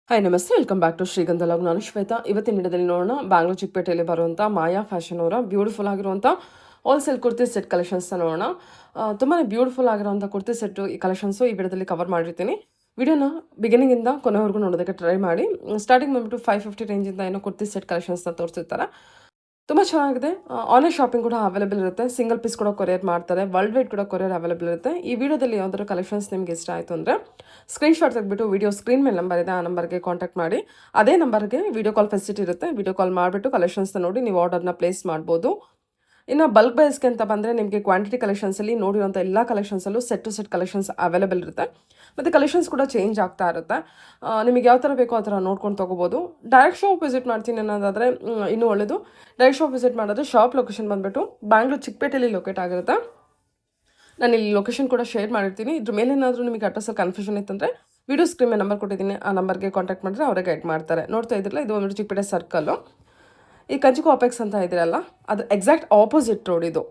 Hi ನಮಸ್ತೆ, welcome back to ಶ್ರೀಗಂಧ log. ನಾನು ಶ್ವೇತಾ. ಇವತ್ತಿನ ವಿಡಿಯೋದಲ್ಲಿ ನೋಡೋಣ ಬ್ಯಾಂಗ್ಳೂರ್ ಚಿಕ್ಕಪೇಟೆಯಲ್ಲಿ ಬರುವಂಥ ಮಾಯಾ ಫ್ಯಾಷನ್ ಅವರ ಬ್ಯೂಟಿಫುಲ್ ಆಗಿರುವಂಥ ಹೋಲ್ಸೇಲ್ ಕುರ್ತಿ ಸೆಟ್ ಕಲೆಕ್ಷನ್ಸ್ನ ನೋಡೋಣ. ತುಂಬಾ ಬ್ಯೂಟಿಫುಲ್ ಆಗಿರುವಂಥ ಕುರ್ತಿ ಸೆಟ್ಟು ಈ ಕಲೆಕ್ಷನ್ಸು ಈ ವಿಡಿಯೋದಲ್ಲಿ ಕವರ್ ಮಾಡಿರ್ತೀನಿ. ವಿಡಿಯೋನ ಬಿಗಿನಿಂಗಿಂದ ಕೊನೆವರೆಗೂ ನೋಡೋದಕ್ಕೆ ಟ್ರೈ ಮಾಡಿ. ಸ್ಟಾರ್ಟಿಂಗ್ ಬಂದ್ಬಿಟ್ಟು 550 ರೇಂಜಿಂದ ಏನೋ ಕುರ್ತಿ ಸೆಟ್ ಕಲೆಕ್ಷನ್ಸ್ನ ತೋರಿಸಿರ್ತಾರೆ. ತುಂಬ ಚೆನ್ನಾಗಿದೆ. ಆನ್ಲೈನ್ ಶಾಪಿಂಗ್ ಕೂಡ ಅವೈಲೇಬಲ್ ಇರುತ್ತೆ. ಸಿಂಗಲ್ ಪೀಸ್ ಕೂಡ ಕೊರಿಯರ್ ಮಾಡ್ತಾರೆ. ವರ್ಲ್ಡ್ ವೈಡ್ ಕೂಡ ಕೊರಿಯರ್ ಅವೈಲೇಬಲ್ ಇರುತ್ತೆ. ಈ ವಿಡಿಯೋದಲ್ಲಿ ಯಾವ್ದಾದ್ರು ಕಲೆಕ್ಷನ್ಸ್ ನಿಮ್ಗೆ ಇಷ್ಟ ಆಯಿತು ಅಂದರೆ ಸ್ಕ್ರೀನ್ಶಾಟ್ ತೆಗೆದ್ಬಿಟ್ಟು ವಿಡಿಯೋ ಸ್ಕ್ರೀನ್ ಮೇಲೆ ನಂಬರ್ ಇದೆ, ಆ ನಂಬರ್ಗೆ ಕಾಂಟ್ಯಾಕ್ಟ್ ಮಾಡಿ. ಅದೇ ನಂಬರ್ಗೆ ವಿಡಿಯೋ ಕಾಲ್ ಫೆಸಿಲಿಟಿ ಇರುತ್ತೆ. ವಿಡಿಯೋ ಕಾಲ್ ಮಾಡಿಬಿಟ್ಟು ಕಲೆಕ್ಷನ್ಸ್ನ ನೋಡಿ ನೀವು ಆರ್ಡರ್ನ ಪ್ಲೇಸ್ ಮಾಡ್ಬೋದು. ಇನ್ನು ಬಲ್ಕ್ ಬೈಸ್ಗೆ ಅಂತ ಬಂದರೆ ನಿಮಗೆ ಕ್ವಾಂಟಿಟಿ ಕಲೆಕ್ಷನ್ಸಲ್ಲಿ ನೋಡಿರೋಂಥ ಎಲ್ಲ ಕಲೆಕ್ಷನ್ಸಲ್ಲೂ set to set collections available ಇರುತ್ತೆ. ಮತ್ತು ಕಲೆಕ್ಷನ್ಸ್ ಕೂಡ ಚೇಂಜ್ ಆಗ್ತಾ ಇರುತ್ತೆ. ನಿಮಗೆ ಯಾವ ಥರ ಬೇಕೋ ಆ ಥರ ನೋಡ್ಕೊಂಡು ತೊಗೋಬೋದು. ಡೈರೆಕ್ಟ್ ಶಾಪ್ ವಿಸಿಟ್ ಮಾಡ್ತೀನಿ ಅನ್ನೋದಾದರೆ ಇನ್ನೂ ಒಳ್ಳೆಯದು. ಡೈರೆಕ್ಟ್ ಶಾಪ್ ವಿಸಿಟ್ ಮಾಡಿದ್ರೆ ಶಾಪ್ ಲೊಕೇಶನ್ ಬಂದುಬಿಟ್ಟು ಬ್ಯಾಂಗ್ಳೂರ್ ಚಿಕ್ಕಪೇಟೆಯಲ್ಲಿ ಲೊಕೇಟ್ ಆಗಿರುತ್ತೆ. ನಾನು ಇಲ್ಲಿ ಲೊಕೇಶನ್ ಕೂಡ ಶೇರ್ ಮಾಡಿರ್ತೀನಿ. ಇದ್ರ ಮೇಲೆ ಏನಾದರೂ ನಿಮಗೆ ಅಡ್ರೆಸ್ಸಲ್ಲಿ ಕನ್ಫ್ಯೂಷನ್ ಇತ್ತಂದರೆ ವಿಡಿಯೋ ಸ್ಕ್ರೀನ್ ಮೇಲೆ ನಂಬರ್ ಕೊಟ್ಟಿದ್ದೀನಿ, ಆ ನಂಬರ್ಗೆ ಕಾಂಟ್ಯಾಕ್ಟ್ ಮಾಡಿದ್ರೆ ಅವರೇ ಗೈಡ್ ಮಾಡ್ತಾರೆ. ನೋಡ್ತಾ ಇದ್ರಲ್ಲ, ಇದು ಒಂದು ಚಿಕ್ಕಪೇಟೆ ಸರ್ಕಲ್ಲು. ಈ ಕಂಚಿಕೋ ಅಪೆಕ್ಸ್ ಅಂತ ಇದ್ದೀರಲ್ಲ, ಅದು ಎಕ್ಸಾಕ್ಟ್ ಆಪೋಸಿಟ್ ರೋಡ್ ಇದು.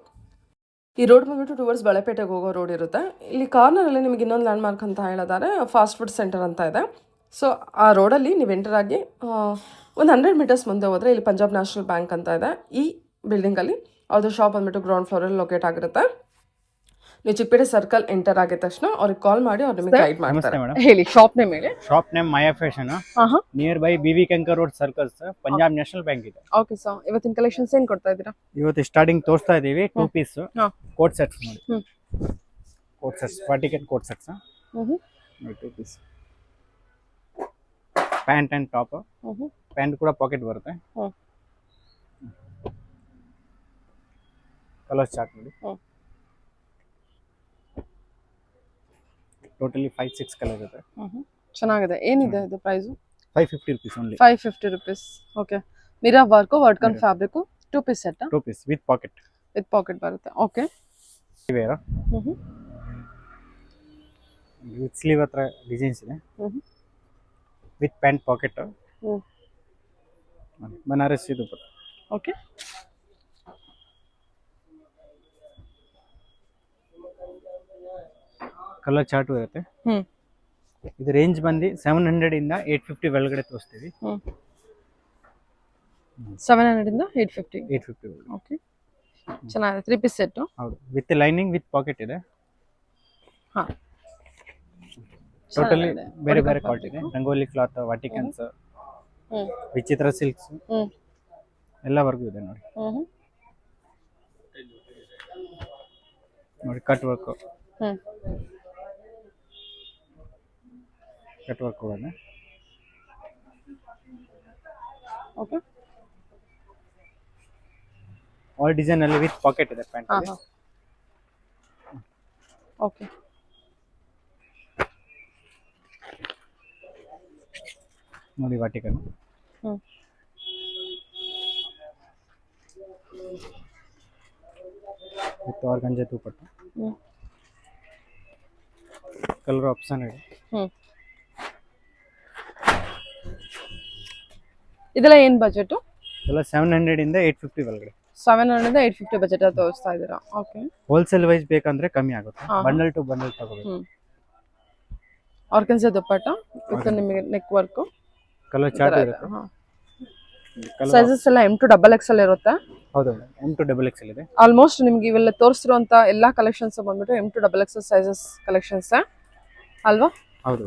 ಈ ರೋಡ್ ಬಂದ್ಬಿಟ್ಟು ಟುವರ್ಡ್ಸ್ ಬಳೆಪೇಟೆಗೆ ಹೋಗೋ ರೋಡ್ ಇರುತ್ತೆ. ಇಲ್ಲಿ ಕಾರ್ನರಲ್ಲಿ ನಿಮಗೆ ಇನ್ನೊಂದು ಲ್ಯಾಂಡ್ ಮಾರ್ಕ್ ಅಂತ ಹೇಳಿದ್ದಾರೆ, ಫಾಸ್ಟ್ ಫುಡ್ ಸೆಂಟರ್ ಅಂತ ಇದೆ. ಸೊ ಆ ರೋಡಲ್ಲಿ ನೀವು ಎಂಟರ್ ಆಗಿ ಒಂದು 100 ಮೀಟರ್ಸ್ ಮುಂದೆ ಹೋದರೆ ಇಲ್ಲಿ ಪಂಜಾಬ್ ನ್ಯಾಷನಲ್ ಬ್ಯಾಂಕ್ ಅಂತ ಇದೆ. ಈ ಬಿಲ್ಡಿಂಗಲ್ಲಿ ಅವ್ರದ್ದು ಶಾಪ್ ಬಂದ್ಬಿಟ್ಟು ಗ್ರೌಂಡ್ ಫ್ಲೋರಲ್ಲಿ ಲೊಕೇಟ್ ಆಗಿರುತ್ತೆ. ನೀವು ಚಿಕ್ಕಪೇಟೆ ಸರ್ಕಲ್ ಎಂಟರ್ ಆಗಿದ ತಕ್ಷಣ ಅವ್ರಿಗೆ ಕಾಲ್ ಮಾಡಿ ಅವ್ರು ನಿಮಗೆ ಗೈಡ್ ಮಾಡ್ತಾರೆ. ಹೇಳಿ, ಶಾಪ್ ನೇಮ್ ಹೇಳಿ. Shop name Maya fashion, nearby BV Kankar road circles, Punjab National Bank ಇದೆ. ಓಕೆ ಸರ್, ಇವತ್ತಿನ ಕಲೆಕ್ಷನ್ಸ್ ಏನು ಕೊಡ್ತಾ ಇದ್ದೀರಾ? ಇವತ್ತು ಸ್ಟಾರ್ಟಿಂಗ್ ತೋರಿಸ್ತಾ ಇದೀವಿ 2 ಪೀಸ್ ಕೋಟ್ ಸೆಟ್ಸ್ ನೋಡಿ. Coat sets, vertical coat sets ನೋಡಿ. 2 piece pant and top. Pant ಕೂಡ ಪಾಕೆಟ್ ಬರುತ್ತೆ. ಕಲರ್ ಚಾರ್ಟ್ ನೋಡಿ. ಟೋಟಲಿ 5-6 ಕಲರ್ ಇದೆ. ಚೆನ್ನಾಗಿದೆ. ಏನಿದೆ ಇದು price? 550 rupees only. 550 rupees. Okay. Mira work, ವರ್ಕನ್ fabric, 2 piece set. 2 piece with pocket. With pocket ಬರುತ್ತೆ. ಓಕೆ. ವೇರ್ ವಿತ್ ಸ್ಲೀವ್ ಹತ್ರ ಡಿಸೈನ್ಸ್ ಇದೆ. With pant pocket. Banarasi dupatta. Okay. Colour chart ಇರುತ್ತೆ. ಇದು ರೇಂಜ್ ಬಂದು 700 ಇಂದ 850 ಒಳಗಡೆ ತೋರಿಸ್ತೀವಿ. 700 ಇಂದ 850. 850. ಓಕೆ. ಚೆನ್ನಾಗಿದೆ. 3 ಪೀಸ್ ಸೆಟ್. ಹೌದು, ವಿತ್ ಲೈನಿಂಗ್ ವಿತ್ ಪಾಕೆಟ್ ಇದೆ. ಹಾ, ಟೋಟಲಿ ಬೇರೆ ಬೇರೆ ಕ್ವಾಲಿಟಿ ಇದೆ. ರಂಗೋಲಿ ಕ್ಲಾತ್, ವಾಟಿಕನ್ಸ್, ವಿಚಿತ್ರ ಸಿಲ್ಕ್ಸ್ ಎಲ್ಲ ವರ್ಗು ಇದೆ ನೋಡಿ. ನೋಡಿ ಕಟ್ ವರ್ಕ್. ಕಟ್ ವರ್ಕ್ ಕೂಡ ಇದೆ. ಓಕೆ. ಆಲ್ ಡಿಸೈನ್ ಅಲ್ಲಿ ವಿತ್ ಪಾಕೆಟ್ ಇದೆ ಪ್ಯಾಂಟ್ ಅಲ್ಲಿ. ಓಕೆ. ನೋಡಿ ವಾಟಿಕನ್. With organza dupatta. Colour option ಇದೆ. ಇದೆಲ್ಲ ಏನು ಬಜೆಟ್? ಎಲ್ಲ 700 ಇಂದ 850 ಒಳಗಡೆ. 700 ಇಂದ 850 ಬಜೆಟ್ ಅಲ್ಲಿ ತೋರಿಸ್ತಾ ಇದ್ದೀರಾ. ಓಕೆ. ಹೋಲ್ಸೇಲ್ ವೈಸ್ ಬೇಕಂದ್ರೆ ಕಮ್ಮಿ ಆಗುತ್ತೆ. ಬಂಡಲ್ ಟು ಬಂಡಲ್ ತಗೋಬೇಕು. ಆರ್ಗನ್ಜಾ ದುಪಟ್ಟ ವಿತ್ ನಿಮಗೆ ನೆಕ್ ವರ್ಕ್. ಕಲರ್ ಚಾರ್ಟ್ ಇರುತ್ತೆ. ಸೈಜಸ್ ಎಲ್ಲ M to XXL ಇರುತ್ತೆ. ಹೌದು, M to XXL ಇದೆ. ಆಲ್ಮೋಸ್ಟ್ ನಿಮ್ಗೆ ಇವೆಲ್ಲ ತೋರಿಸಿರುವಂತ ಎಲ್ಲಾ ಕಲೆಕ್ಷನ್ಸ್ ಬಂದ್ಬಿಟ್ಟು M to XXL sizes collections ಅಲ್ವಾ? ಹೌದು.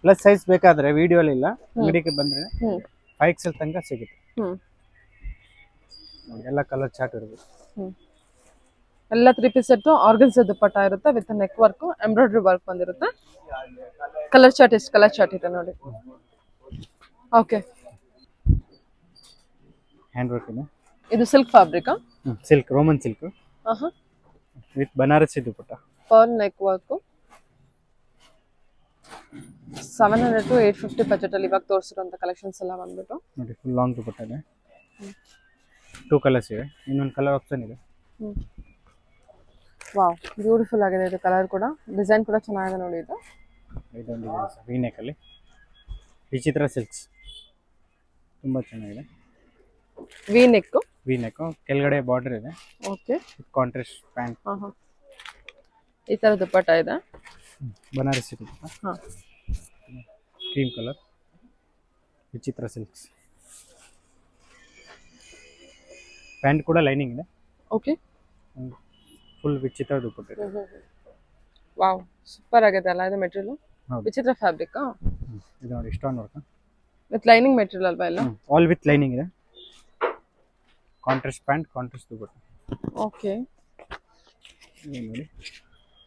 ಪ್ಲಸ್ ಸೈಜ್ ಬೇಕಾದ್ರೆ ವಿಡಿಯೋ ಅಲ್ಲಿ ಇಲ್ಲ, ಅಂಗಡಿಗೆ ಬಂದ್ರೆ 5XL ತನಕ ಸಿಗುತ್ತೆ. ಎಲ್ಲ ಕಲರ್ ಚಾರ್ಟ್ ಇರುತ್ತೆ. ಎಲ್ಲ 3 ಪೀಸ್ ಸೆಟ್ ಆರ್ಗನ್ಜಾ ದುಪಟ್ಟ ಇರುತ್ತೆ with neck work, embroidery work ಬಂದಿರುತ್ತೆ. ಕಲರ್ ಚಾರ್ಟ್ ಎಷ್ಟು ಕಲರ್ ಚಾರ್ಟ್ ಇದೆ ನೋಡಿ. ಓಕೆ. ಹ್ಯಾಂಡ್ ವರ್ಕ್ ಇದೆ. ಇದು silk fabric. Silk, Roman silk with Banarasi dupatta. Pearl neck work. 700 to 850 budget ಅಲ್ಲಿ ಇವಾಗ ತೋರಿಸಿರುವಂತ ಕಲೆಕ್ಷನ್ಸ್ ಎಲ್ಲ ಬಂದ್ಬಿಟ್ಟು ನೋಡಿ. ಫುಲ್ ಲಾಂಗ್ ದುಪಟ್ಟ ಇದೆ. 2 ಕಲರ್ಸ್ ಇದೆ. ಇನ್ನೊಂದು ಕಲರ್ ಆಪ್ಷನ್ ಇದೆ. ವಾವ್, ಬ್ಯೂಟಿಫುಲ್ ಆಗಿದೆ ಇದು ಕಲರ್ ಕೂಡ. ಡಿಸೈನ್ ಕೂಡ ಚೆನ್ನಾಗಿದೆ ನೋಡಿ. ಇದೊಂದು ಡಿಸೈನ್ ವಿ ನೆಕ್ ಅಲ್ಲಿ ವಿಚಿತ್ರ ಸಿಲ್ಕ್ಸ್ ತುಂಬಾ ಚೆನ್ನಾಗಿದೆ. V neck. ಕೆಳಗಡೆ ಬಾರ್ಡರ್ ಇದೆ. ಓಕೆ. Contrast pant. ಈ ತರ ದುಪಟ್ಟ ಇದೆ. Banarasi dupatta. Cream colour. Vichitra silks. Pant ಕೂಡ ಲೈನಿಂಗ್ ಇದೆ. ಓಕೆ. ಫುಲ್ ವಿಚಿತ್ರ ದುಪ್ಪಟ್ಟ ಇದೆ. ವಾವ್, ಸೂಪರ್ ಆಗಿದೆ ಅಲ್ಲ ಇದು ಮೆಟೀರಿಯಲ್. ಹೌದು. ವಿಚಿತ್ರ ಫ್ಯಾಬ್ರಿಕ್ ಇದು ನೋಡಿ stone work. With lining material ಅಲ್ವಾ ಎಲ್ಲ? ಆಲ್ ವಿತ್ ಲೈನಿಂಗ್ ಇದೆ. ಕಾಂಟ್ರಾಸ್ಟ್ ಪ್ಯಾಂಟ್, ಕಾಂಟ್ರಾಸ್ಟ್ ದುಪ್ಪಟ್ಟ. ಓಕೆ. ನೋಡಿ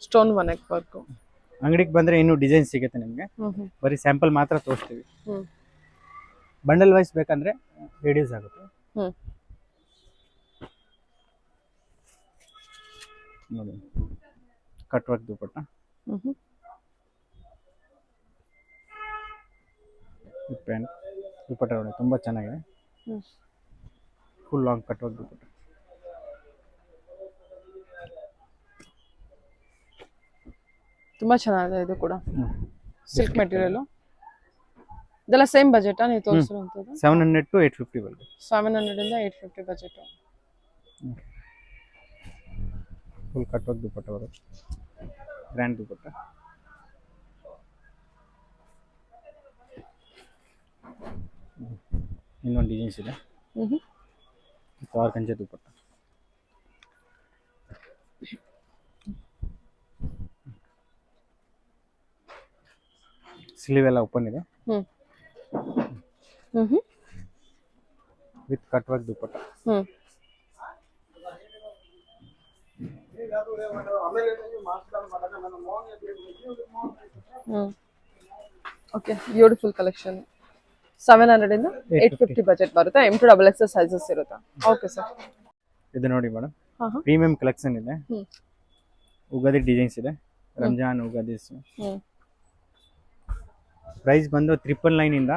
ಸ್ಟೋನ್ ನೆಕ್ ವರ್ಕ್. ಅಂಗಡಿಗೆ ಬಂದ್ರೆ ಇನ್ನೂ ಡಿಸೈನ್ ಸಿಗುತ್ತೆ ನಿಮಗೆ. ಬರೀ ಸ್ಯಾಂಪಲ್ ಮಾತ್ರ ತೋರಿಸ್ತೀವಿ. ಹ್ಮ್. ಬಂಡಲ್ ವೈಸ್ ಬೇಕಂದ್ರೆ ರೆಡ್ಯೂಸ್ ಆಗುತ್ತೆ. ಹ್ಮ್. ನೋಡಿ ಕಟ್ ವರ್ಕ್ ದುಪ್ಪಟ್ಟ. ಪ್ಯಾಂಟ್ ದುಪ್ಪಟ್ಟ ನೋಡಿ ತುಂಬಾ ಚೆನ್ನಾಗಿದೆ. ಫುಲ್ ಲಾಂಗ್ ಕಟ್ ವರ್ಕ್ ದುಪ್ಪಟ್ಟ. ತುಂಬಾ ಚೆನ್ನಾಗಿದೆ ಇದು ಕೂಡ. Silk material. ಇದೆಲ್ಲ ಸೇಮ್ ಬಜೆಟಾ ನೀವು ತೋರಿಸಿರುವಂತದ್ದು? 700 to 850 ವರೆಗೆ. 700 ಇಂದ 850 ಬಜೆಟ್. ಫುಲ್ ಕಟ್ ವರ್ಕ್ ದುಪ್ಪಟ್ಟ ಬರುತ್ತೆ. ಗ್ರ್ಯಾಂಡ್ ದುಪ್ಪಟ್ಟ. ಇನ್ನೊಂದು ಡಿಸೈನ್ಸ್ ಇದೆ. ಆರ್ಗಂಜಾ ದುಪ್ಪಟ್ಟ. ಸ್ಲೀವ್ ಎಲ್ಲ ಓಪನ್ ಇದೆ. With cut work dupatta. Okay, beautiful collection. 700 ಇಂದ 850 ಬಜೆಟ್ ಬರುತ್ತೆ. M2XXL ಸೈಜಸ್ ಇರುತ್ತೆ. Okay sir. ಇದು ನೋಡಿ ಮೇಡಮ್, ಪ್ರೀಮಿಯಂ ಕಲೆಕ್ಷನ್ ಇದೆ. ಉಗಾದಿ ಡಿಸೈನ್ಸ್ ಇದೆ. ರಂಜಾನ್ ಉಗಾದಿ. ಪ್ರೈಸ್ ಬಂದು 999 ಇಂದ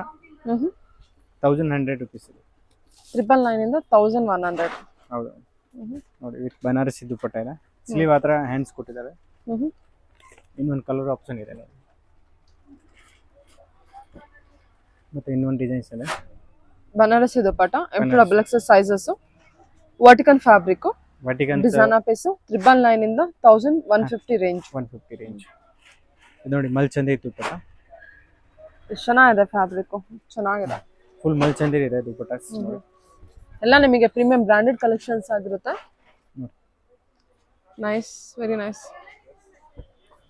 1100 ರುಪೀಸ್ ಇದೆ. 999 ಇಂದ 1100. ಹೌದು ನೋಡಿ, ವಿತ್ ಬನಾರಸಿ ದುಪ್ಪಟ್ಟ ಇದೆ. ಸ್ಲೀವ್ ಹತ್ರ ಹ್ಯಾಂಡ್ಸ್ ಕೊಟ್ಟಿದ್ದಾರೆ. ಇನ್ನೊಂದು ಕಲರ್ ಆಪ್ಷನ್ ಇದೆ ನೋಡಿ. ಮತ್ತೆ ಇನ್ನೊಂದು ಡಿಸೈನ್ಸ್ ಇದೆ. Banarasi dupatta M2XXL sizes. Vertical fabric. Designer piece. 999 ಇಂದ 1150 ರೇಂಜ್. 150 ರೇಂಜ್. ಇದು ನೋಡಿ ಮಲ್ಚಂದಿ ದುಪ್ಪಟ್ಟ. ಚೆನ್ನಾಗಿದೆ ಫ್ಯಾಬ್ರಿಕ್, ಚೆನ್ನಾಗಿದೆ. ಫುಲ್ ಮಲ್ಚಂದಿ ಇದೆ ದುಪ್ಪಟ್ಟ. ಎಲ್ಲ ನಿಮಗೆ ಪ್ರೀಮಿಯಂ ಬ್ರಾಂಡೆಡ್ ಕಲೆಕ್ಷನ್ಸ್ ಆಗಿರುತ್ತೆ. Nice, very nice.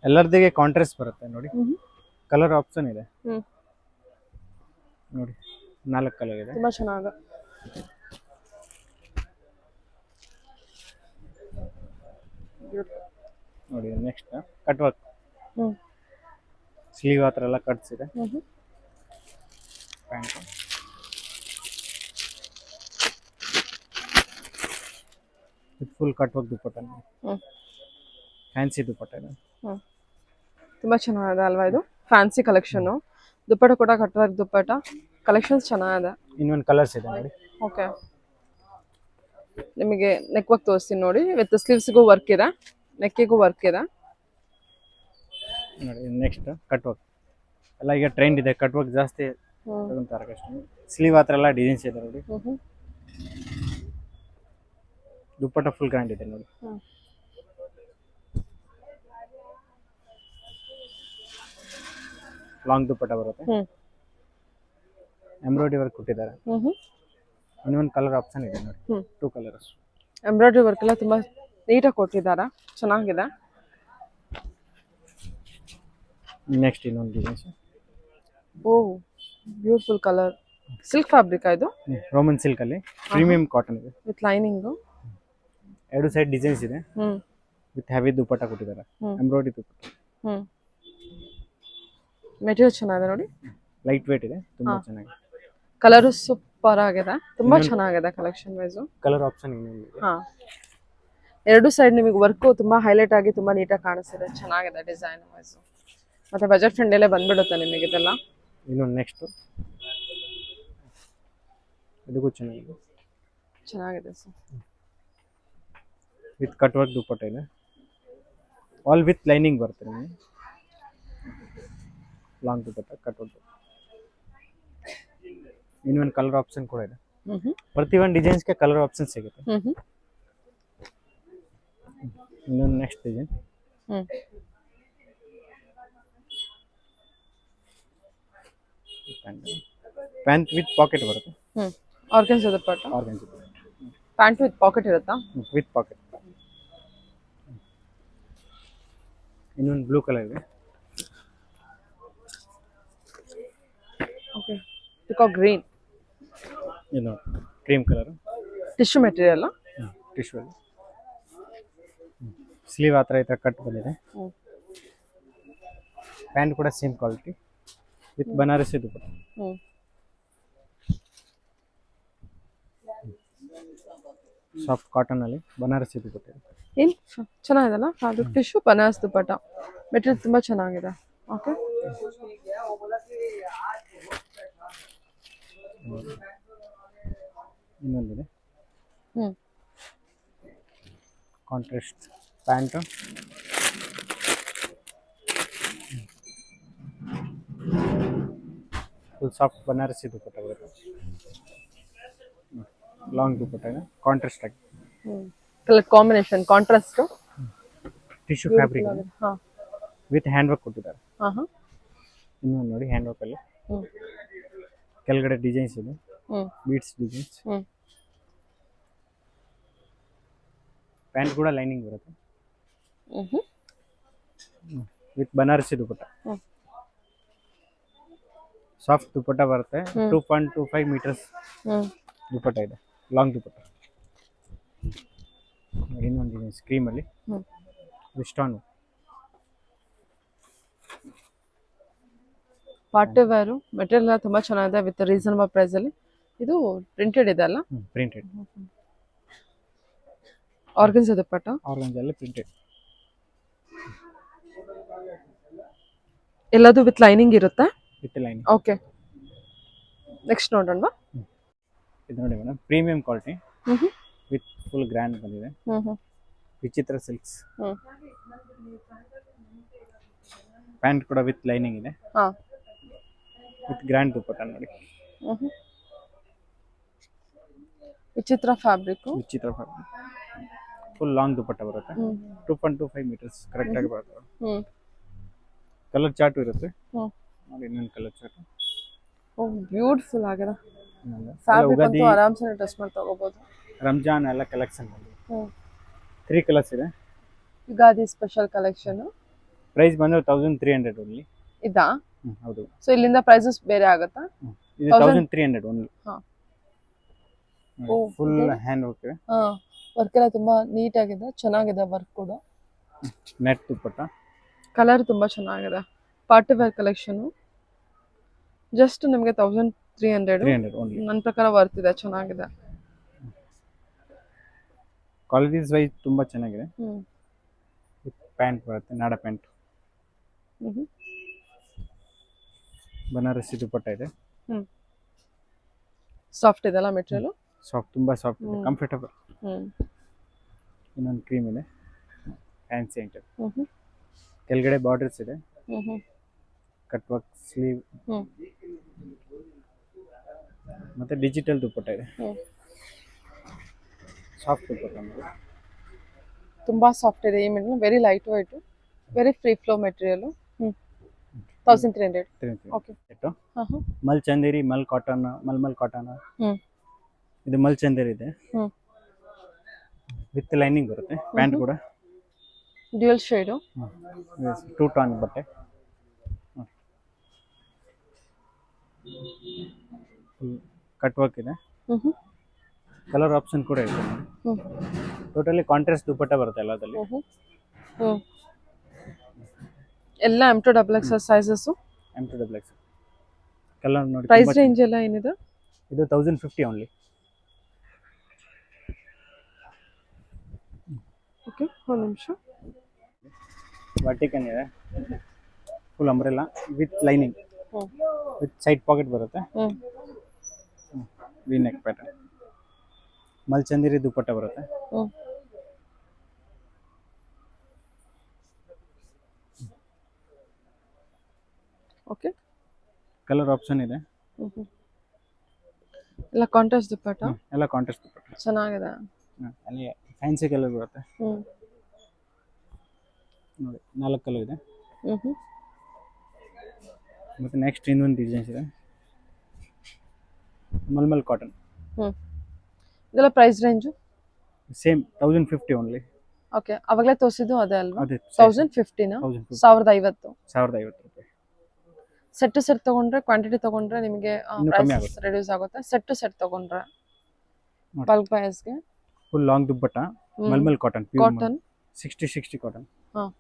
ಎಲ್ಲರದಿಗೆ ಕಾಂಟ್ರಾಸ್ಟ್ ಬರುತ್ತೆ ನೋಡಿ. ಕಲರ್ ಆಪ್ಷನ್ ಇದೆ ನೋಡಿ. 4 ಕಲರ್ ಇದೆ. ತುಂಬಾ ಚೆನ್ನಾಗಿದೆ. ನೋಡಿ ನೆಕ್ಸ್ಟ್ ಕಟ್ ವರ್ಕ್. ಸ್ಲೀವ್ ಹತ್ರ ಎಲ್ಲ ಕಟ್ಸ್ ಇದೆ. ಪ್ಯಾಂಟ್ ಫುಲ್ ಕಟ್ ವರ್ಕ್ ದುಪ್ಪಟ್ಟ. ಫ್ಯಾನ್ಸಿ ದುಪ್ಪಟ್ಟ ಇದೆ. ತುಂಬಾ ಚೆನ್ನಾಗಿದೆ ಅಲ್ವಾ ಇದು? Fancy collection. ದುಪ್ಪಟ್ಟ ಕೂಡ ಕಟ್ ವರ್ಕ್ ದುಪ್ಪಟ್ಟ. ಕಲೆಕ್ಷನ್ಸ್ ಚೆನ್ನಾಗಿದೆ. ಇನ್ನೊಂದು ಕಲರ್ಸ್ ಇದೆ ನೋಡಿ. ಓಕೆ, ನಿಮಗೆ ನೆಕ್ ವರ್ಕ್ ತೋರಿಸ್ತೀನಿ ನೋಡಿ. ವಿತ್ ಸ್ಲೀವ್ಸ್ಗೂ ವರ್ಕ್ ಇದೆ, ನೆಕ್ಕಿಗೂ ವರ್ಕ್ ಇದೆ ನೋಡಿ. ನೆಕ್ಸ್ಟ್ ಕಟ್ ವರ್ಕ್ ಎಲ್ಲ ಈಗ ಟ್ರೆಂಡ್ ಇದೆ. ಕಟ್ ವರ್ಕ್ ಜಾಸ್ತಿ ತಗೊಂತಾರೆ ಕಸ್ಟಮರ್. ಸ್ಲೀವ್ ಹತ್ರ ಎಲ್ಲ ಡಿಸೈನ್ಸ್ ಇದೆ ನೋಡಿ. ದುಪ್ಪಟ್ಟ ಫುಲ್ ಗ್ರ್ಯಾಂಡ್ ಇದೆ ನೋಡಿ. ಲಾಂಗ್ ದುಪ್ಪಟ್ಟ ಬರುತ್ತೆ. ಎಂಬ್ರಾಯ್ಡರಿ ವರ್ಕ್ ಕೊಟ್ಟಿದ್ದಾರೆ. ಇನ್ನೊಂದು ಕಲರ್ ಆಪ್ಷನ್ ಇದೆ ನೋಡಿ. 2 ಕಲರ್ಸ್. ಎಂಬ್ರಾಯ್ಡರಿ ವರ್ಕ್ ಎಲ್ಲ ತುಂಬಾ ನೀಟಾಗಿ ಕೊಟ್ಟಿದ್ದಾರೆ, ಚೆನ್ನಾಗಿದೆ. ನೆಕ್ಸ್ಟ್ ಇನ್ನೊಂದು ಡಿಸೈನ್ಸ್. ಓ, ಬ್ಯೂಟಿಫುಲ್ ಕಲರ್. ಸಿಲ್ಕ್ ಫ್ಯಾಬ್ರಿಕ್ ಇದು? ರೋಮನ್ ಸಿಲ್ಕ್ ಅಲ್ಲಿ ಪ್ರೀಮಿಯಂ ಕಾಟನ್ ಇದೆ. With lining. 2 ಸೈಡ್ ಡಿಸೈನ್ಸ್ ಇದೆ. ವಿತ್ ಹೆವಿ ದುಪ್ಪಟ್ಟ ಕೊಟ್ಟಿದ್ದಾರೆ. ಎಂಬ್ರಾಯ್ಡರಿ ದುಪ್ಪಟ್ಟ. ಮೆಟೀರಿಯಲ್ ಚೆನ್ನಾಗಿದೆ ನೋಡಿ. ಲೈಟ್ ವೇಟ್ ಇದೆ, ತುಂಬಾ ಚೆನ್ನಾಗಿದೆ. ಕಲರ್ ಸೂಪರ್ ಆಗಿದೆ, ತುಂಬಾ ಚೆನ್ನಾಗಿದೆ ಕಲೆಕ್ಷನ್ ವೈಸ್. ಕಲರ್ ಆಪ್ಷನ್ ಇನ್ನೊಂದು ಇದೆ. ಎರಡು ಸೈಡ್ ನಿಮಗೆ ವರ್ಕ್ ತುಂಬಾ ಹೈಲೈಟ್ ಆಗಿ ತುಂಬಾ ನೀಟಾಗಿ ಕಾಣಿಸ್ತಿದೆ. ಚೆನ್ನಾಗಿದೆ ಡಿಸೈನ್ ವೈಸ್. ಮತ್ತೆ ಬಜೆಟ್ ಫ್ರೆಂಡಲ್ಲೇ ಬಂದ್ಬಿಡುತ್ತೆ ನಿಮಗೆ ಇದೆಲ್ಲ. ಇನ್ನೊಂದು ನೆಕ್ಸ್ಟ್ ಇದಕ್ಕೂ ಚೆನ್ನಾಗಿದೆ. ಚೆನ್ನಾಗಿದೆ sir. With cut work dupatta ಇದೆ. ಆಲ್ ವಿತ್ ಲೈನಿಂಗ್ ಬರುತ್ತೆ ನಿಮಗೆ. Long dupatta cut work. ಇನ್ನೊಂದು ಕಲರ್ ಆಪ್ಷನ್ ಕೂಡ ಇದೆ. ಪ್ರತಿ ಒಂದು ಡಿಸೈನ್ಸ್ಗೆ ಕಲರ್ ಆಪ್ಷನ್ ಸಿಗುತ್ತೆ. ಇನ್ನೊಂದು next design. Pant with pocket ಬರುತ್ತೆ. Organza dupatta. Organza pant with pocket ಇರುತ್ತಾ? With pocket. ಇನ್ನೊಂದು ಬ್ಲೂ ಕಲರ್ ಇದೆ. Okay, peacock green. ಇದು cream colour tissue material. Tissue ಅಲ್ಲಿ ಸ್ಲೀವ್ ಆ ಥರ ಈ ಥರ ಕಟ್ ಬಂದಿದೆ. ಪ್ಯಾಂಟ್ ಕೂಡ same quality with Banarasi dupatta. Soft cotton ಅಲ್ಲಿ ಬನಾರಸಿ ದುಪ್ಪಟ್ಟ. ಏನು ಚೆನ್ನಾಗಿದೆಲ್ಲ ಅದು ಟಿಶ್ಯೂ ಬನಾರಸ್ ದುಪ್ಪಟ್ಟ ಮೆಟೀರಿಯಲ್ ತುಂಬ ಚೆನ್ನಾಗಿದೆ. ಓಕೆ, ಇನ್ನೊಂದಿದೆ contrast pant. Full soft Banarasi dupatta ಬರುತ್ತೆ. ಲಾಂಗ್ ದುಪ್ಪಟ್ಟ ಇದೆ, ಕಾಂಟ್ರಾಸ್ಟ್ ಆಗಿ colour combination contrast. Tissue fabric ಹಾಂ, ವಿತ್ ಹ್ಯಾಂಡ್ ವರ್ಕ್ ಕೊಟ್ಟಿದ್ದಾರೆ. ಹಾಂ, ಇನ್ನೊಂದು ನೋಡಿ ಹ್ಯಾಂಡ್ ವರ್ಕ್ ಅಲ್ಲಿ ಕೆಳಗಡೆ ಡಿಸೈನ್ಸ್ ಇದೆ, ಬೀಡ್ಸ್ ಡಿಸೈನ್ಸ್. ಪ್ಯಾಂಟ್ ಕೂಡ ಲೈನಿಂಗ್ ಬರುತ್ತೆ ವಿತ್ ಬನಾರಸಿ ದುಪ್ಪಟ್ಟ. ಸಾಫ್ಟ್ ದುಪ್ಪಟ್ಟ ಬರುತ್ತೆ. 2.25 ಮೀಟರ್ಸ್ ದುಪ್ಪಟ್ಟ ಇದೆ, ಲಾಂಗ್ ದುಪ್ಪಟ್ಟ. ಇನ್ನೊಂದು ಸ್ಕ್ರೀಮ್ ಅಲ್ಲಿ ವಿಸ್ಟಾನ್ ಪಾರ್ಟಿ ವೇರು ಮೆಟೀರಿಯಲ್ ಎಲ್ಲ ತುಂಬ ಚೆನ್ನಾಗಿದೆ ವಿತ್ ರೀಸನಬಲ್ ಪ್ರೈಸಲ್ಲಿ. ಇದು ಪ್ರಿಂಟೆಡ್ ಇದೆ ಅಲ್ಲ? Printed organs dupatta. ಆರ್ಗನ್ಸ್ ಅಲ್ಲಿ ಪ್ರಿಂಟೆಡ್. ಎಲ್ಲದು ವಿತ್ ಲೈನಿಂಗ್ ಇರುತ್ತೆ. With lining. ಓಕೆ, ನೆಕ್ಸ್ಟ್ ನೋಡೋಣ. ಇದು ನೋಡಿ madam, premium quality with full grand ಬಂದಿದೆ. ವಿಚಿತ್ರ ಸಿಲ್ಕ್ಸ್. ಪ್ಯಾಂಟ್ ಕೂಡ ವಿತ್ ಲೈನಿಂಗ್ ಇದೆ, ವಿತ್ ಗ್ರ್ಯಾಂಡ್ ದುಪ್ಪಟ್ಟ ನೋಡಿ. ವಿಚಿತ್ರ ಫ್ಯಾಬ್ರಿಕ್. ವಿಚಿತ್ರ ಫ್ಯಾಬ್ರಿಕ್ ಫುಲ್ ಲಾಂಗ್ ದುಪ್ಪಟ್ಟ ಬರುತ್ತೆ. 2.25 ಮೀಟರ್ಸ್ ಕರೆಕ್ಟ್ ಆಗಿ ಬರುತ್ತೆ. ಕಲರ್ ಚಾರ್ಟ್ ಇರುತ್ತೆ ನೋಡಿ, ಇನ್ನೊಂದು ಕಲರ್ ಚಾರ್ಟ್. ಬ್ಯೂಟಿಫುಲ್ ಆಗಿದೆ ಫ್ಯಾಬ್ರಿಕ್ ಅಂತೂ ಆರಾಮ್ಸೆ ಡ್ರೆಸ್ ಮಾಡಿ ತಗೋಬಹುದು. ರಂಜಾನ್ ಎಲ್ಲ ಕಲೆಕ್ಷನ್ 3 ಕಲರ್ಸ್ ಇದೆ. Ugadi special collection. ಪ್ರೈಸ್ ಬಂದು 1300 ಓನ್ಲಿ. ಇದಾ? ಹೌದು. ಸೊ ಇಲ್ಲಿಂದ ಪ್ರೈಸಸ್ ಬೇರೆ ಆಗುತ್ತಾ? ಇದು 1300 ಓನ್ಲಿ. ಫುಲ್ ಹ್ಯಾಂಡ್ ವರ್ಕ್ ಇದೆ. ವರ್ಕ್ ಎಲ್ಲ ತುಂಬಾ ನೀಟ್ ಆಗಿದೆ, ಚೆನ್ನಾಗಿದೆ ವರ್ಕ್ ಕೂಡ. ನೆಟ್ ದುಪ್ಪಟ್ಟ. ಕಲರ್ ತುಂಬಾ ಚೆನ್ನಾಗಿದೆ. Party wear collection. ಜಸ್ಟ್ ನಿಮಗೆ 1300 ಓನ್ಲಿ. ನನ್ನ ಪ್ರಕಾರ ವರ್ತ್ ಇದೆ, ಚೆನ್ನಾಗಿದೆ. ಕ್ವಾಲಿಟೀಸ್ ವೈಸ್ ತುಂಬಾ ಚೆನ್ನಾಗಿದೆ. ಪ್ಯಾಂಟ್ ಬರುತ್ತೆ, ನಾಡ ಪ್ಯಾಂಟ್. ಬನಾರಸಿ ದುಪ್ಪಟ್ಟ ಇದೆ. ಸಾಫ್ಟ್ ಇದೆಲ್ಲ ಮೆಟೀರಿಯಲ್. ಸಾಫ್ಟ್, ತುಂಬಾ ಸಾಫ್ಟ್ ಇದೆ, ಕಂಫರ್ಟಬಲ್. ಇನ್ನೊಂದು ಕ್ರೀಮ್ ಇದೆ, ಫ್ಯಾನ್ಸಿ ಐಟಮ್. ಕೆಳಗಡೆ ಬಾರ್ಡರ್ಸ್ ಇದೆ, ಕಟ್ ವರ್ಕ್ ಸ್ಲೀವ್ ಮತ್ತೆ ಡಿಜಿಟಲ್ ದುಪ್ಪಟ್ಟ ಇದೆ. ಸಾಫ್ಟ್ ದುಪ್ಪಟ್ಟ ನೋಡಿ, ತುಂಬಾ ಸಾಫ್ಟ್ ಇದೆ. ಈ material very light white, very free flow material. 1300. Okay. Mul Chanderi, ಮಲ್ ಕಾಟನ್, ಮಲ್ಮಲ್ ಕಾಟನ್. ಇದು ಮಲ್ ಚಂದೇರಿ ಇದೆ, ವಿತ್ ಲೈನಿಂಗ್ ಬರುತ್ತೆ. ಪ್ಯಾಂಟ್ ಕೂಡ ಡ್ಯೂಯಲ್ ಶೇಡ್, 2 ಟೋನ್ ಬಟ್ಟೆ. ಕಟ್ ವರ್ಕ್ ಇದೆ, ಕಲರ್ ಆಪ್ಷನ್ ಕೂಡ ಇದೆ. ಟೋಟಲಿ ಕಾಂಟ್ರಾಸ್ಟ್ ದುಪ್ಪಟ್ಟ ಬರುತ್ತೆ ಎಲ್ಲದಲ್ಲಿ. ಎಲ್ಲ M2XX ಸೈಜಸ್. M2XX ಕಲರ್ ನೋಡಿ. ಪ್ರೈಸ್ ರೇಂಜ್ ಎಲ್ಲ ಏನಿದೆ? ಇದು 1050 ಓನ್ಲಿ. ಓಕೆ, ಒಂದು ನಿಮಿಷ. ವರ್ಟಿಕನ್ ಇದೆ, full umbrella with lining, with side pocket ಬರುತ್ತೆ. V neck pattern. Mul Chanderi ದುಪ್ಪಟ್ಟ ಬರುತ್ತೆ. ಓಕೆ, ಕಲರ್ ಆಪ್ಷನ್ ಇದೆ. ಎಲ್ಲ ಕಾಂಟ್ರಾಸ್ಟ್ ದುಪ್ಪಟ್ಟ. ಎಲ್ಲ ಕಾಂಟ್ರಾಸ್ಟ್ ದುಪ್ಪಟ್ಟ ಚೆನ್ನಾಗಿದೆ. ಅಲ್ಲಿ ಫ್ಯಾನ್ಸಿ ಕಲರ್ ಬರುತ್ತೆ ನೋಡಿ, 4 ಕಲರ್ ಇದೆ. ಮತ್ತೆ ನೆಕ್ಸ್ಟ್ ಇನ್ನೊಂದು ಡಿಸೈನ್ಸ್ ಇದೆ. ಮಲ್ಮಲ್ ಕಾಟನ್ ಹ್ಞೂ ಇದೆಲ್ಲ price range? Same 1050 only. Okay ಅವಾಗಲೇ ತೋರಿಸಿದ್ದು ಅದೇ ಅಲ್ವಾ? ಅದೇ 1050ನಾ? 1050 1050. 1050 ರೂಪಾಯಿ. ಸೆಟ್ ಟು ಸೆಟ್ ತೊಗೊಂಡ್ರೆ ಕ್ವಾಂಟಿಟಿ ತೊಗೊಂಡ್ರೆ ನಿಮಗೆ ಇನ್ನೂ ಕಮ್ಮಿ ಪ್ರೈಸ್ ಆಗುತ್ತೆ. ರೆಡ್ಯೂಸ್ ಆಗುತ್ತೆ. ಸೆಟ್ ಟು ಸೆಟ್ ತೊಗೊಂಡ್ರೆ ನೋಡಿ. ಬಲ್ಕ್ ಬಯಸ್ಗೆ full long dupatta mulmul cotton pure cotton. 60 cotton. ಹಾಂ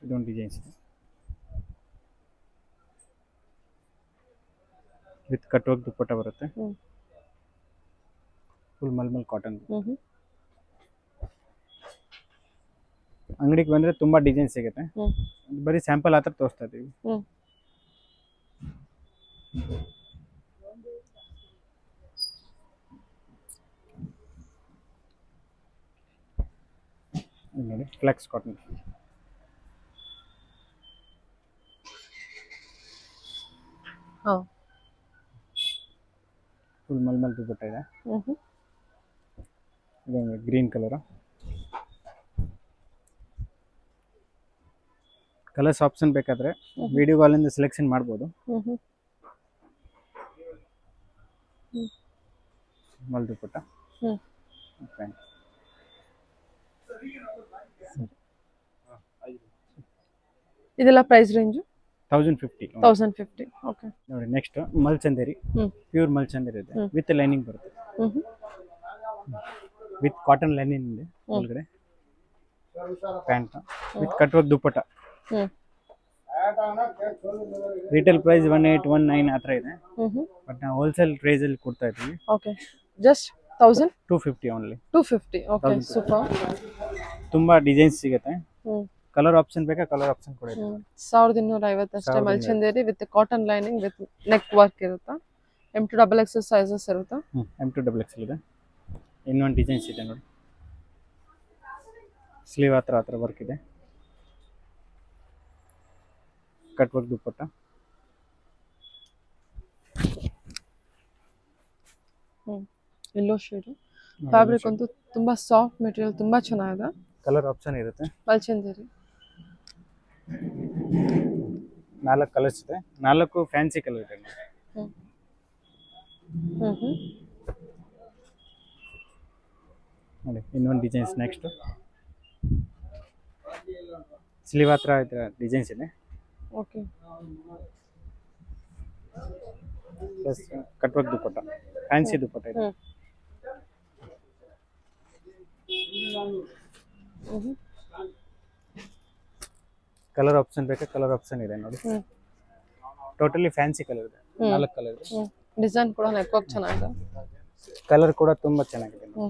ಇದೊಂದು ಡಿಸೈನ್ಸ್ ಇದೆ ವಿತ್ ಕಟ್ ವರ್ಕ್ ದುಪ್ಪಟ್ಟ ಬರುತ್ತೆ. ಹ್ಞೂ ಫುಲ್ ಮಲ್ಮಲ್ ಕಾಟನ್. ಹ್ಞೂ ಹ್ಞೂ ಅಂಗಡಿಗೆ ಬಂದರೆ ತುಂಬ ಡಿಸೈನ್ ಸಿಗುತ್ತೆ. ಹ್ಞೂ ಬರೀ ಸ್ಯಾಂಪಲ್ ಆ ಥರ ತೋರಿಸ್ತಾ ಇದ್ದೀವಿ. ಹ್ಞೂ ಇದು ನೋಡಿ ಫ್ಲೆಕ್ಸ್ ಕಾಟನ್. ಹಾಂ ಫುಲ್ ಮಲ್ಮಲ್ ದುಪ್ಪಟ್ಟ ಇದೆ. ಹ್ಞೂ ಹ್ಞೂ ಇದೊಂದು ಗ್ರೀನ್ ಕಲರು. ಕಲರ್ಸ್ ಆಪ್ಷನ್ ಬೇಕಾದರೆ ವಿಡಿಯೋ ಕಾಲಿಂದ ಸೆಲೆಕ್ಷನ್ ಮಾಡ್ಬೋದು. ಹ್ಞೂ ಹ್ಞೂ ಮಲ್ ದುಪ್ಪಟ್ಟ. ಹ್ಞೂ ಇದೆಲ್ಲ ಪ್ರೈಸ್ ರೇಂಜು? 1050. 1050. ಓಕೆ ನೋಡಿ ನೆಕ್ಸ್ಟ್ ಮಲ್ಚಂದೇರಿ ಹ್ಞೂ ಪ್ಯೂರ್ ಮಲ್ಚಂದೇರಿ ಇದೆ. ಹ್ಮ್. ವಿತ್ ಲೈನಿಂಗ್ ಬರುತ್ತೆ. ಹ್ಞೂ ಹ್ಞೂ ವಿತ್ ಕಾಟನ್ ಲೈನಿಂಗ್ ಇದೆ ಒಳಗಡೆ. ಪ್ಯಾಂಟ್ ವಿತ್ ಕಟ್ ವರ್ಕ್ ದುಪ್ಪಟ್ಟ. ಹ್ಞೂ ರಿಟೇಲ್ ಪ್ರೈಸ್ 1819 ಆ ಥರ ಇದೆ. ಹ್ಞೂ ಹ್ಞೂ ಬಟ್ ನಾವು ಹೋಲ್ಸೇಲ್ ಪ್ರೈಸಲ್ಲಿ ಕೊಡ್ತಾ ಇದ್ದೀವಿ. Okay just 250 only. 250. Okay super. ತುಂಬ ಡಿಸೈನ್ಸ್ ಸಿಗುತ್ತೆ. ಹ್ಞೂ ಕಲರ್ ಆಪ್ಷನ್ ಬೇಕಾ ಕಲರ್ ಆಪ್ಷನ್ ಕೂಡ ಇದೆ. 1250 ಅಷ್ಟೇ. ಮಲ್ಚಂದೇರಿ with cotton lining with neck work ಇರುತ್ತಾ? M2XXL ಸೈಜಸ್ ಇರುತ್ತಾ? M2XXL ಇದೆ. ಇನ್ನೊಂದು ಡಿಸೈನ್ಸ್ ಇದೆ ನೋಡಿ. ಸ್ಲೀವ್ ಆ ಥರ ವರ್ಕ್ ಇದೆ. ಕಟ್ ವರ್ಕ್ ದುಪ್ಪಟ್ಟ. ಹ್ಞೂ ಎಲ್ಲೋ ಶೇಡು. ಫ್ಯಾಬ್ರಿಕ್ ಅಂತೂ ತುಂಬ ಸಾಫ್ಟ್ ಮೆಟೀರಿಯಲ್, ತುಂಬ ಚೆನ್ನಾಗಿದೆ. ಕಲರ್ ಆಪ್ಷನ್ ಇರುತ್ತೆ. ಮಲ್ಚಂದೇರಿ 4 ಕಲರ್ಸ್ ಇದೆ. 4 ಫ್ಯಾನ್ಸಿ ಕಲರ್ ಇದೆ. ಹ್ಞೂ ಹ್ಞೂ ಹ್ಞೂ ನೋಡಿ ಇನ್ನೊಂದು ಡಿಸೈನ್ಸ್ ನೆಕ್ಸ್ಟ್. ಸ್ಲೀವ್ ಹತ್ರ ಡಿಸೈನ್ಸ್ ಇದೆ. ಓಕೆ ಪ್ಲಸ್ ಕಟ್ ವರ್ಕ್ ದುಪ್ಪಟ್ಟ ಫ್ಯಾನ್ಸಿ ದುಪ್ಪಟ್ಟ ಇದೆ. ಹ್ಞೂ ಹ್ಞೂ ಕಲರ್ ಆಪ್ಷನ್ ಬೇಕಾ ಕಲರ್ ಆಪ್ಷನ್ ಇದೆ ನೋಡಿ. ಹ್ಞೂ ಟೋಟಲಿ ಫ್ಯಾನ್ಸಿ ಕಲರ್ ಇದೆ. 4 ಕಲರ್ ಇದೆ. ಹ್ಞೂ ಡಿಸೈನ್ ಕೂಡ ನೆಕ್ ವರ್ಕ್ ಚೆನ್ನಾಗಿದೆ. ಕಲರ್ ಕೂಡ ತುಂಬ ಚೆನ್ನಾಗಿದೆ. ಹ್ಞೂ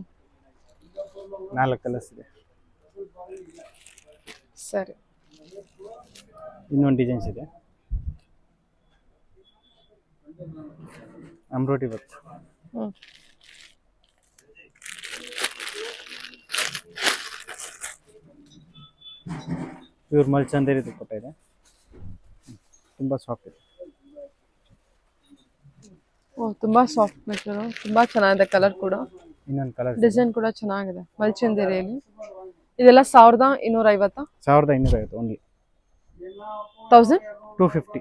4 ಕಲರ್ಸ್ ಇದೆ. ಸರಿ. ಇನ್ನೊಂದು ಡಿಸೈನ್ಸ್ ಇದೆ. Embroidery work. ಹ್ಞೂ ಪ್ಯೂರ್ ಮಲ್ಚಂದೇರಿ ದುಪ್ಪಟ್ಟ ಇದೆ. ತುಂಬ ಸಾಫ್ಟ್ ಇದೆ. ಓ ತುಂಬ ಸಾಫ್ಟ್ ಮೆಟೀರಿಯಲ್, ತುಂಬ ಚೆನ್ನಾಗಿದೆ. ಕಲರ್ ಕೂಡ ಇನ್ನೊಂದು ಕಲರ್ ಡಿಸೈನ್ ಕೂಡ ಚೆನ್ನಾಗಿದೆ ಮಲ್ಚಂದೇರಿಯಲ್ಲಿ. ಇದೆಲ್ಲ 1250. 1250 ಓನ್ಲಿ. 250.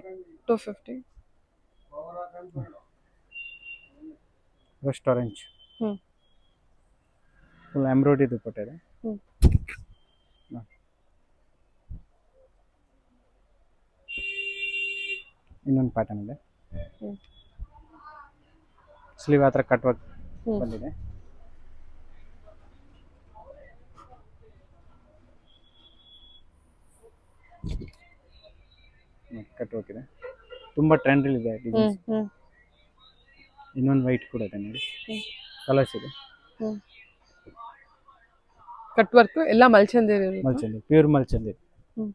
250. Rust orange. ಹ್ಞೂ ಫುಲ್ ಎಂಬ್ರಾಯ್ಡ್ರಿ ದುಪ್ಪಟ್ಟ ಇದೆ. ಹ್ಞೂ ಇನ್ನೊಂದು ಪ್ಯಾಟರ್ನ್ ಇದೆ. ಹ್ಞೂ ಸ್ಲೀವ್ ಹತ್ರ ಕಟ್ ವರ್ಕ್ ಹ್ಞೂ ಬಂದಿದೆ. ಕಟ್ ವರ್ಕ್ ಇದೆ. ತುಂಬ ಟ್ರೆಂಡಲ್ಲಿ ಇದೆ ಹ್ಞೂ ಡಿಸೈನ್ಸ್. ಹ್ಞೂ ಇನ್ನೊಂದು ವೈಟ್ ಕೂಡ ಇದೆ ನೋಡಿ. ಹ್ಞೂ ಕಲರ್ಸ್ ಇದೆ. ಹ್ಞೂ ಕಟ್ ವರ್ಕ್ ಎಲ್ಲ ಮಲ್ಚಂದೇರಿ ಇರುತ್ತೆ. ಮಲ್ಚಂದೇರಿ ಪ್ಯೂರ್ ಮಲ್ಚಂದೇರಿ. ಹ್ಞೂ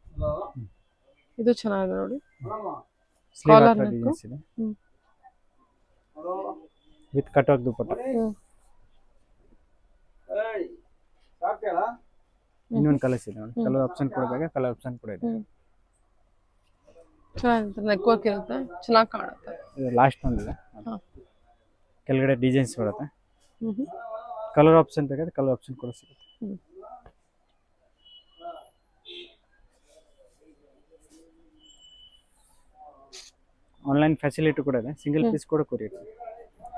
ಇದು ಚೆನ್ನಾಗಿದೆ ನೋಡಿ. ಸ್ಲೀವ್ Collar ಹತ್ರ neck. ಡಿಸೈನ್ಸ್ ಇದೆ. ಹ್ಞೂ ವಿತ್ ಕಟ್ ವರ್ಕ್ ದುಪ್ಪಟ್ಟ. ಹ್ಞೂ ಇನ್ನೊಂದು ಕಲರ್ಸ್ ಇದೆ ನೋಡಿ. ಕಲರ್ ಆಪ್ಷನ್ ಕೂಡ ಬೇಕಾ ಕಲರ್ ಆಪ್ಷನ್ ಕೂಡ ಇದೆ. ಹ್ಞೂ ಚೆನ್ನಾಗಿರುತ್ತೆ. ನೆಕ್ ವರ್ಕ್ ಇರುತ್ತೆ, ಚೆನ್ನಾಗಿ ಕಾಣುತ್ತೆ. ಇದು ಲಾಸ್ಟ್ ಒಂದಿದೆ. ಹಾಂ ಕೆಳಗಡೆ ಡಿಸೈನ್ಸ್ ಬರುತ್ತೆ. ಹ್ಞೂ ಹ್ಞೂ ಕಲರ್ ಆಪ್ಷನ್ ಬೇಕಾದ್ರೆ ಕಲರ್ ಆಪ್ಷನ್ ಕೂಡ ಸಿಗುತ್ತೆ. ಹ್ಞೂ ಆನ್ಲೈನ್ ಫೆಸಿಲಿಟಿ ಕೂಡ ಇದೆ, ಸಿಂಗಲ್ ಪೀಸ್ ಕೂಡ ಕೊರಿಯರ್.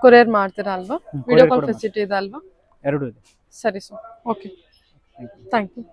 ಕೊರಿಯರ್ ಮಾಡ್ತೀರಾ ಅಲ್ವಾ? ವಿಡಿಯೋ ಕಾಲ್ ಫೆಸಿಲಿಟಿ ಇದೆ ಅಲ್ವಾ? ಎರಡೂ ಇದೆ. ಸರಿ ಸರ್, ಓಕೆ, ಥ್ಯಾಂಕ್ ಯು.